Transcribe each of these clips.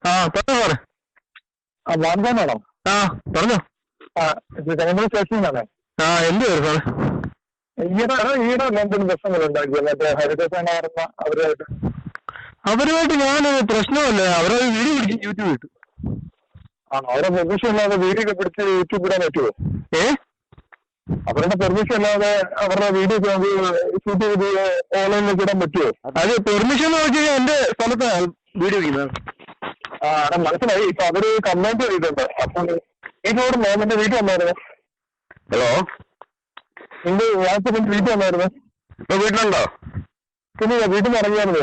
പറഞ്ഞോ സാറേ. വാർത്താനാണോ? പറഞ്ഞോ. കലമ്പുഴ സ്റ്റേഷനിലാണേ. എന്ത് വരും സാറേ? ഈയിടെ എന്തെങ്കിലും പ്രശ്നങ്ങളുണ്ടാക്കിയോ മറ്റേ ഹരിതസേന അവരുമായിട്ട് ഞാൻ പ്രശ്നമല്ല. അവരത് വീഡിയോ പിടിച്ച് യൂട്യൂബ് ഇട്ടു. ആണോ? അവരുടെ പെർമിഷൻ ഇല്ലാതെ വീഡിയോ ഒക്കെ പിടിച്ച് യൂട്യൂബ് ഇടാൻ പറ്റുമോ? അവരുടെ പെർമിഷൻ ഇല്ലാതെ അവരുടെ വീഡിയോ ഷൂട്ട് ചെയ്ത് ഓൺലൈനിലേക്ക് ഇടാൻ പറ്റുമോ? അത് പെർമിഷൻ നോക്കി എന്റെ സ്ഥലത്ത് വീഡിയോ ചെയ്യുന്നത്. അവിടെ മനസ്സിലായി. ഇപ്പൊ അവര് കംപ്ലൈന്റ് ചെയ്തിട്ടുണ്ട്. അപ്പൊ വീട്ടിലോട് എന്റെ വീട്ടിൽ വന്നായിരുന്നു. ഹലോ, നിന്റെ വാട്സപ്പ് വീട്ടിൽ വന്നായിരുന്നു. ഇപ്പൊ വീട്ടിലുണ്ടോ? പിന്നെ വീട്ടിൽ നിന്ന് ഇറങ്ങിയായിരുന്നു.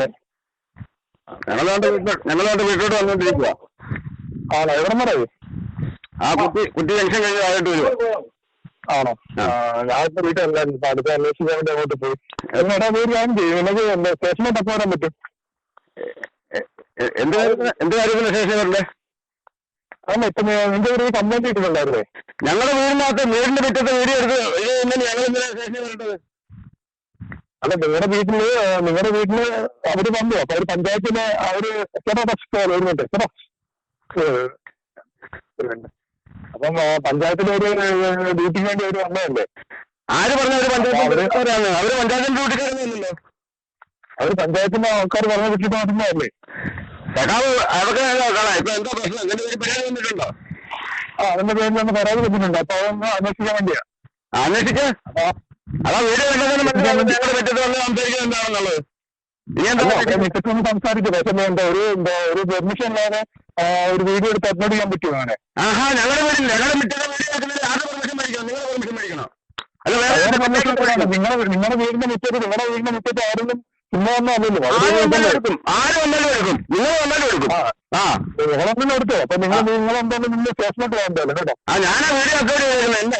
ഞങ്ങളാണ്ട് വീട്ടിലോട്ട് വന്നോണ്ടിരിക്കുക. ആണോ? എവിടെ പറയൂ? കുട്ടി ജംഗ്ഷൻ കഴിഞ്ഞ് ആയിട്ട് വരുമോ? ആണോ? ഞാനിപ്പോ വീട്ടിലല്ലായിരുന്നു. ഇപ്പൊ അടുത്ത അന്വേഷിക്കാൻ വേണ്ടി അങ്ങോട്ട് പോയി. എന്നിട്ട് വീട് ഞാൻ ചെയ്യും. എനിക്ക് സ്റ്റേഷനിൽ തപ്പ വരാൻ പറ്റും. എന്ത് കാര്യത്തിന് സ്റ്റേഷൻ വരണ്ടേ? അല്ല, ഇപ്പൊ നിന്റെ ഒരു കംപ്ലൈന്റ് ഇട്ടിട്ടുണ്ടായിരുന്നേ. ഞങ്ങളുടെ വീടിനകത്ത് വീടിന്റെ മുറ്റത്ത് വീഡിയോ എടുത്ത് ഞങ്ങൾ എന്തിനാ സ്റ്റേഷനിൽ വരേണ്ടത്? അല്ല, നിങ്ങളുടെ വീട്ടില് അവര് വന്നു. അപ്പൊ അവര് പഞ്ചായത്തിലെ അവര് വരുന്നുണ്ട്. അപ്പം പഞ്ചായത്തിലെ ഒരു ഡ്യൂട്ടിക്ക് വേണ്ടി അവര് വന്നതല്ലേ? ആര് പറഞ്ഞു അവര് പഞ്ചായത്ത്? അവര് പഞ്ചായത്തിന്റെ ഡ്യൂട്ടിക്കാരൊന്നുമില്ലല്ലോ. അവര് പഞ്ചായത്തിന്റെ ആൾക്കാർ പറഞ്ഞ വിട്ടിട്ട് നടന്നതല്ലേ? അതൊക്കെ ഇപ്പൊ എന്താ പ്രശ്നം? അങ്ങനെ ഒരു പരാതി വന്നിട്ടുണ്ടോ? അതിന്റെ പേരിൽ ഒന്ന് പരാതി വെച്ചിട്ടുണ്ട്. അപ്പൊ അതൊന്ന് അന്വേഷിക്കാൻ വേണ്ടിയാ. അന്വേഷിച്ച് അതാ വീഡിയോ കണ്ടതിന് മനസ്സിലാവും ഞങ്ങളുടെ പറ്റത്ത് വന്ന് സംസാരിക്കുന്നത് എന്താണെന്നുള്ളത്. മിക്കത്തൊന്ന് സംസാരിച്ചു. പക്ഷെ ഒരു പെർമിഷൻ ഇല്ലാതെ ഒരു വീഡിയോ എടുത്ത് അപ്ലോഡ് ചെയ്യാൻ പറ്റുമോ അങ്ങനെ? ഞങ്ങളുടെ വീട്ടിൽ ഞങ്ങളുടെ മുറ്റത്തെ വീഡിയോ എടുക്കുന്നതിൽ ആരുടെ പെർമിഷൻ മേടിക്കണം? നിങ്ങളുടെ പെർമിഷൻ മേടിക്കണം. നിങ്ങളുടെ വീടിന്റെ മുറ്റത്ത് ആരെങ്കിലും ഇന്നൊന്നും അല്ലല്ലോ. ആര് വന്നാലും എടുക്കും. നിങ്ങൾ വന്നാലും എടുക്കും. നിങ്ങളൊന്നും എടുത്തോ? അപ്പൊ നിങ്ങളെന്തായാലും നിങ്ങൾ സ്റ്റേഷനിലോട്ട് പോകണ്ടല്ലോ കേട്ടോ. ഞാനാ വീഡിയോ അപ്ലോഡ് ചെയ്തേക്കുന്നത്.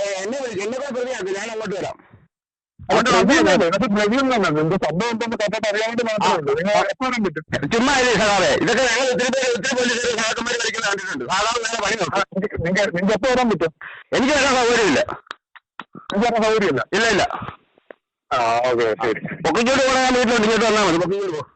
എന്നെ പ്രതിയാക്കും. ഞാൻ അങ്ങോട്ട് വരാം. നിന്റെ സംഭവം എന്തെന്ന് കണ്ടിട്ട് അറിയാൻ വേണ്ടി മാത്രമേ ഉള്ളൂ. നിങ്ങൾ എപ്പോ വരാൻ പറ്റും? ചുമ്മാ സാറേ, ഇതൊക്കെ ഞങ്ങൾ ഒത്തിരി പോലീസുകാർ സഹാക്കന്മാർ കളിക്കുന്നത് കണ്ടിട്ടുണ്ട്. സാധാരണ നേരെ പണി നോക്കാം. നിങ്ങൾക്ക് എപ്പോ വരാൻ പറ്റും? എനിക്ക് വരാൻ സൗകര്യമില്ല. നിങ്ങൾക്ക് സൗകര്യമില്ല? ഇല്ല. ഓക്കെ, ശരി. പൊക്കിച്ചോട്ട് പോകണം. ഞാൻ വീട്ടിലോട്ട് ഇങ്ങോട്ട് വന്നാൽ മതി. പൊക്കിച്ചോട്ട് പോകും.